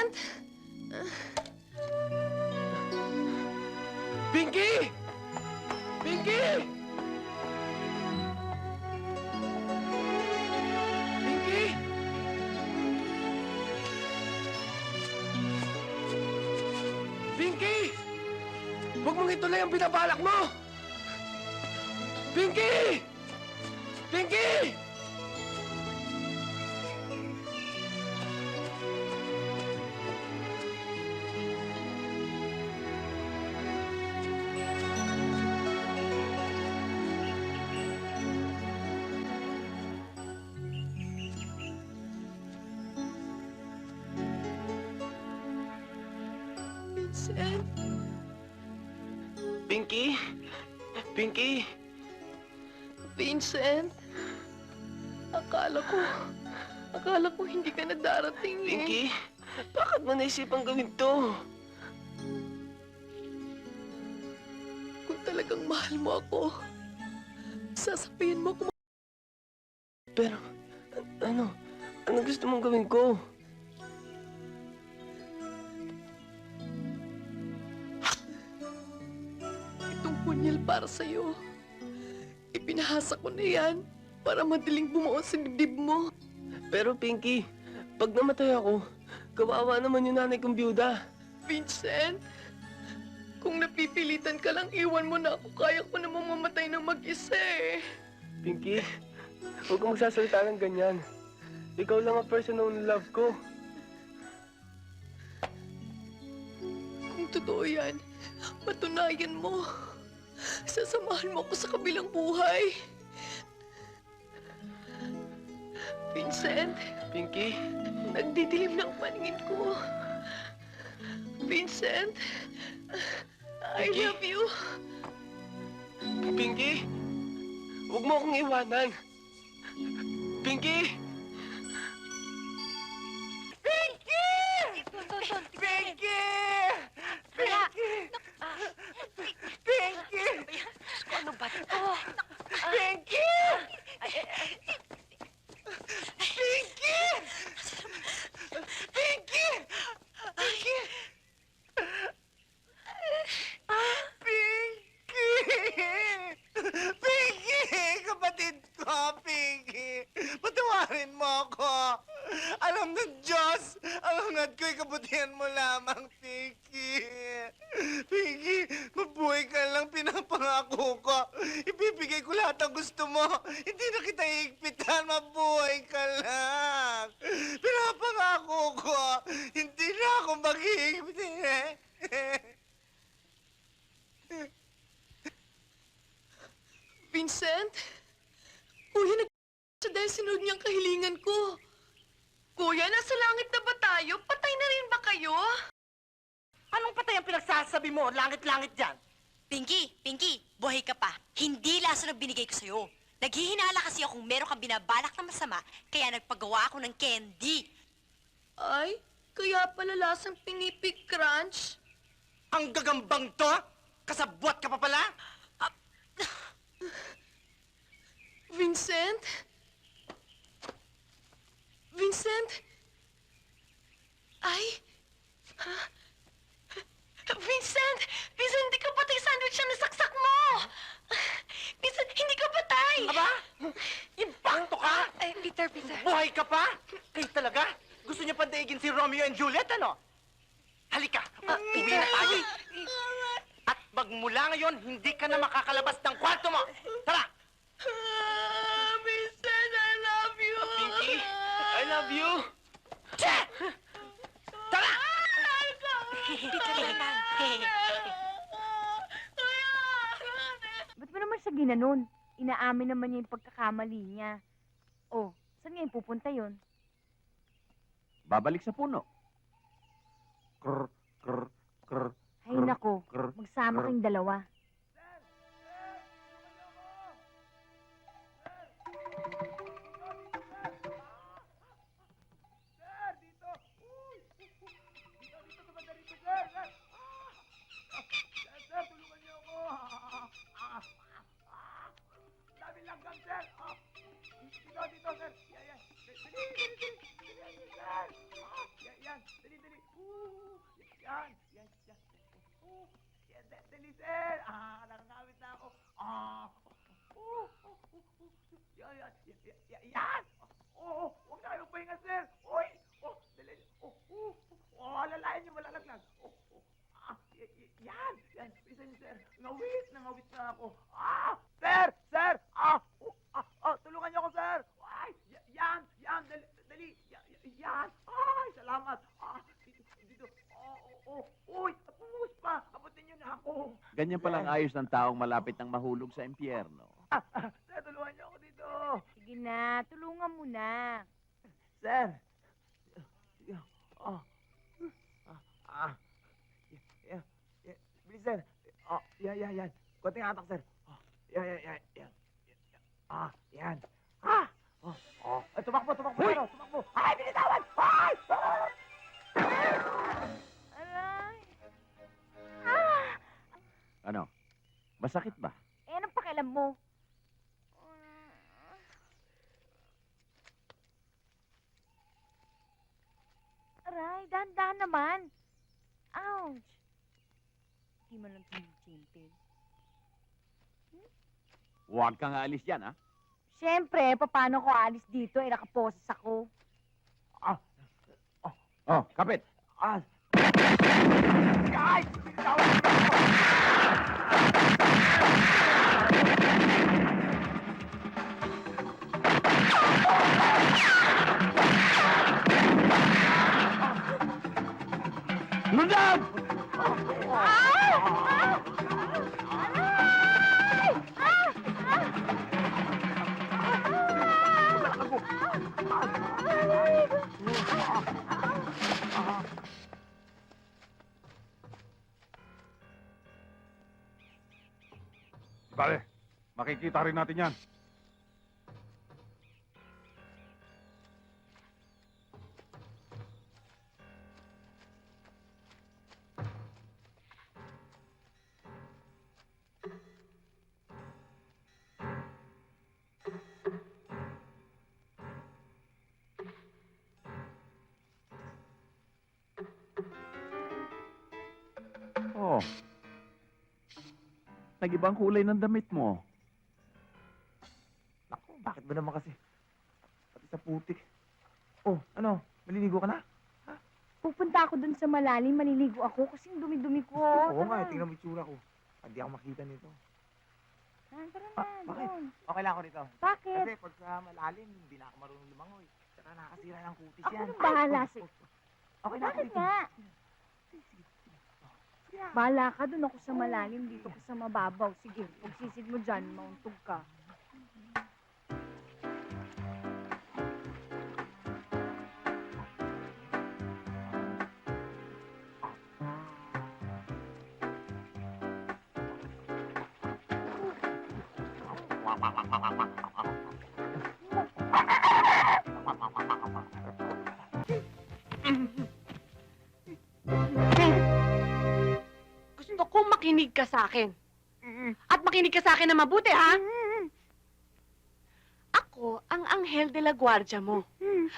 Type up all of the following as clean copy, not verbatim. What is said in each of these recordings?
Vincent! Pinky! Pinky! Pinky! Pinky! Huwag mong ituloy ang binabalak mo! Pinky! Pinky! Vincent? Pinky? Pinky? Vincent? Akala ko hindi ka na darating eh. Pinky? Bakit mo naisipang gawin to? Kung talagang mahal mo ako, sasabihin mo kung Pero, ano? Ano gusto mong gawin ko? itong punyal para sa'yo. Ipinahasa ko na yan para madaling bumuo sa dibdib mo. Pero Pinky, pag namatay ako, kawawa naman yung nanay kong byuda. Vincent, kung napipilitan ka lang, iwan mo na ako. Kaya ko namang mamatay ng mag-isa eh. Pinky, huwag kang magsasalita ng ganyan. Ikaw lang ang person na love ko. Kung totoo yan, patunayan mo. Sasamahan mo ako sa kabilang buhay. Vincent, Pinky, nagdidilim ng paningin ko. Vincent, I Vicky? love you. Pinky, huwag mo akong iwanan. Pinky! Pinky! Pinky! Pinky! Pinky! Ano ba ito? Pinky! Pinky! Pinky! Pinky! Pinky! Pinky! Kapatid ko, Pinky! Patawarin mo ako! Alam ng Diyos, ang hangad ko'y kabutihan mo lamang, Pinky! Pinky, mabuhay ka lang, pinapangako ko. Ibibigay ko lahat ang gusto mo. Hindi na kita iigpitan, mabuhay ka lang. Pinapangako ko, hindi na ako mag-iigpitan. Vincent, Kuya, siya dahil sinunod niyang kahilingan ko. Kuya, nasa langit na ba tayo? Patay na rin ba kayo? Anong patay ang pinagsasabi mo? Langit-langit dyan. Pinky, buhay ka pa. Hindi lason ang binigay ko sa'yo. Naghihinala kasi akong meron kang binabalak na masama, kaya nagpagawa ako ng candy. Ay, kaya pala lasang pinipig crunch? Ang gagambang to? Kasabwat ka pa pala? Vincent? Vincent? Ay! Ha? Vincent! Vincent, hindi ka patay sandwich ang nasaksak mo! Vincent, hindi ka patay! Aba? Impacto ka? Ay, Peter. Buhay ka pa? Kayo talaga? Gusto niyo pandaigin si Romeo and Juliet, ano? Halika, uwi na tayo. At magmula ngayon, hindi ka na makakalabas ng kwarto mo. Tara! Vincent, I love you! Pinky, I love you. Che! Tara! Peter naman. Ba't mo naman siya ginanon? Inaamin naman niya yung pagkakamali niya. Oh, saan ngayon pupunta yun? Babalik sa puno. Krr, krr, krr, Ay nako, krr, magsama krr. kayong dalawa. sir! Nakakawit na ako. Yan! Huwag tayo pahinga, sir! Uy! Dali! Alalayan niyo, malalaglag. Yan! Bisa niyo, sir. Ngawit na ako. Sir! Sir! Tulungan niyo ako, sir! Ay! Yan! Dali! Yan! Ay! Salamat! Dito! Uy! Pumus pa! Abutin niyo na ako! Ganyan palang ayos ng taong malapit ng mahulog sa impyerno. Sir, tulungan niyo ako dito! Sige na, tulungan mo na. Sir! Bilis, sir! Yan! Konting atak, sir! Yan! Yan! Tumakbo! Tumakbo! Ay, binitawan! Ay! Aray. Ano? Masakit ba? Eh, anong pakialam mo? Aray, dahan-dahan naman. Ouch. Hindi man lang tumitimpil. Huwag kang aalis dyan, ha? Siyempre, paano ko alis dito? Eh, nakaposes ako. Oh, kapit! Ay! Binitawan! Lundag! Bale, makikita rin natin yan. Oh. Nag-ibang kulay ng damit mo. Naku, bakit ba naman kasi? Pati sa putik. Oh, ano? Maliligo ka na? Pupunta ako dun sa malalim, maliligo ako kasi yung dumi-dumi ko. Oo nga, Tara. tingnan mo yung tsura ko. Hindi ako makita nito. Tara na, Bakit? doon. Okay lang ako rito. Bakit? Kasi pag sa malalim, hindi na ako marunong lumangoy. Tsaka nakakasira ng kutis Ako yan. nang bahala sa... Okay na ako Bakit rito. nga? Bahala ka, dun ako sa malalim, dito ka sa mababaw. Sige, pag sisid mo dyan, mauntog ka. Gusto ko makinig ka sa akin. At makinig ka sa akin na mabuti, ha? Ako ang Anghel de la Guardia mo.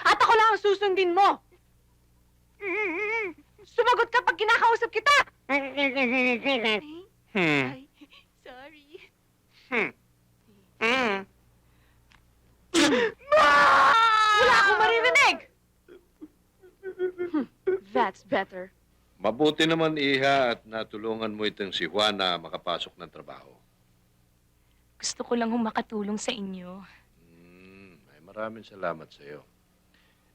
At ako lang ang susundin mo. Sumagot ka pag kinakausap kita. Ay, sorry. Wala akong maririnig! That's better. Mabuti naman, Iha, at natulungan mo itong si Juana makapasok ng trabaho. Gusto ko lang makatulong sa inyo. Ay maraming salamat sa iyo.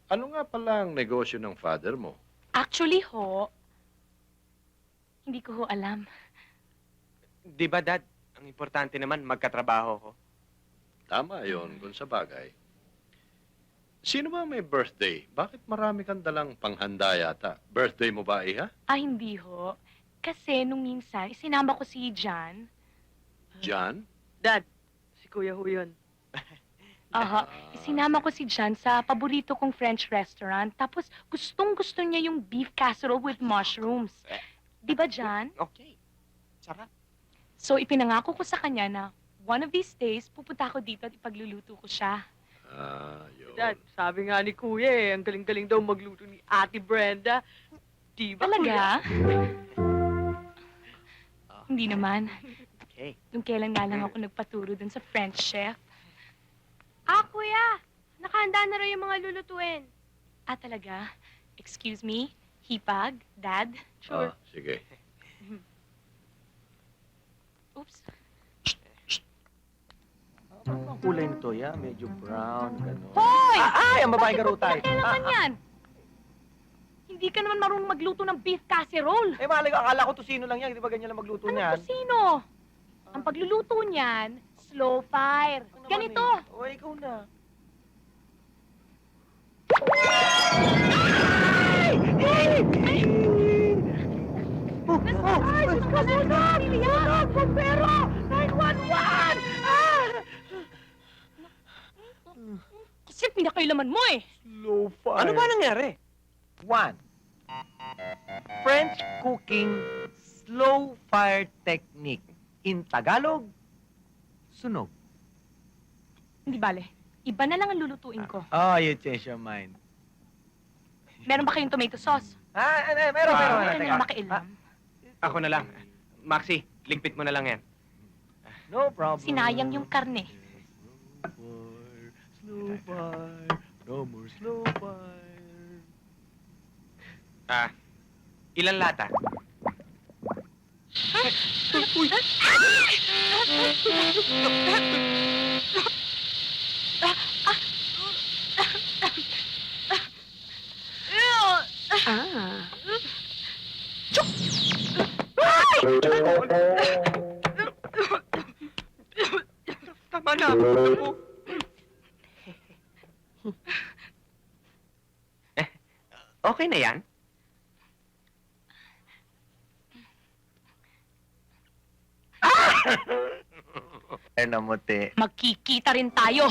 Ano nga pala ang negosyo ng father mo? Actually ho, hindi ko ho alam. Di ba, Dad? Ang importante naman, magkatrabaho ko. Tama yon kung sa bagay. Sino ba may birthday? Bakit marami kang dalang panghanda yata? Birthday mo ba, Iha? Hindi ho. Kasi nung minsan, isinama ko si John. John? Dad, si Kuya ho yun. Aha, isinama ko si John sa paborito kong French restaurant. Tapos gustong-gusto niya yung beef casserole with mushrooms. Di ba, John? Okay. Sarap. So ipinangako ko sa kanya na one of these days, pupunta ako dito at ipagluluto ko siya. Yun. Dad, sabi nga ni Kuya ang galing-galing daw magluto ni Ate Brenda. Di ba, Kuya? Talaga? Hindi naman. Okay. Yung kailan nga lang ako nagpaturo dun sa French chef. Kuya! Nakahanda na rin yung mga lulutuin. Ah, talaga? Excuse me? Hipag? Dad? Ah, sige. Oops. Ano ang kulay nito, ya? Medyo brown, gano'n. Hoy! Ay, ang babaeng garutay. Ano naman yan? Hindi ka naman marunong magluto ng beef casserole. Eh, malay ko, akala ko tusino lang yan. Di ba ganyan lang magluto Ano niyan? to sino? Ang pagluluto niyan, slow fire. Ano naman Ganito. eh? O, ikaw na. Ay, Diyos ko, sunog! Sunog! Bombero! 911! Kasi pinakailaman mo eh. Slow fire. Ano ba nangyari? 1. French cooking slow fire technique. In Tagalog, sunog. Hindi bale. Iba na lang ang lulutuin ko. Oh, you change your mind. Meron ba kayong tomato sauce? Meron. Ano Teka. yung makialam? Ako na lang. Maxi, ligpit mo na lang yan. No problem. Sinayang yung karne. Slow fire, no more slow fire. Ah, ilan lata? Ah. Tama na. Ako. Okay na yan? Ay, namuti. Magkikita rin tayo.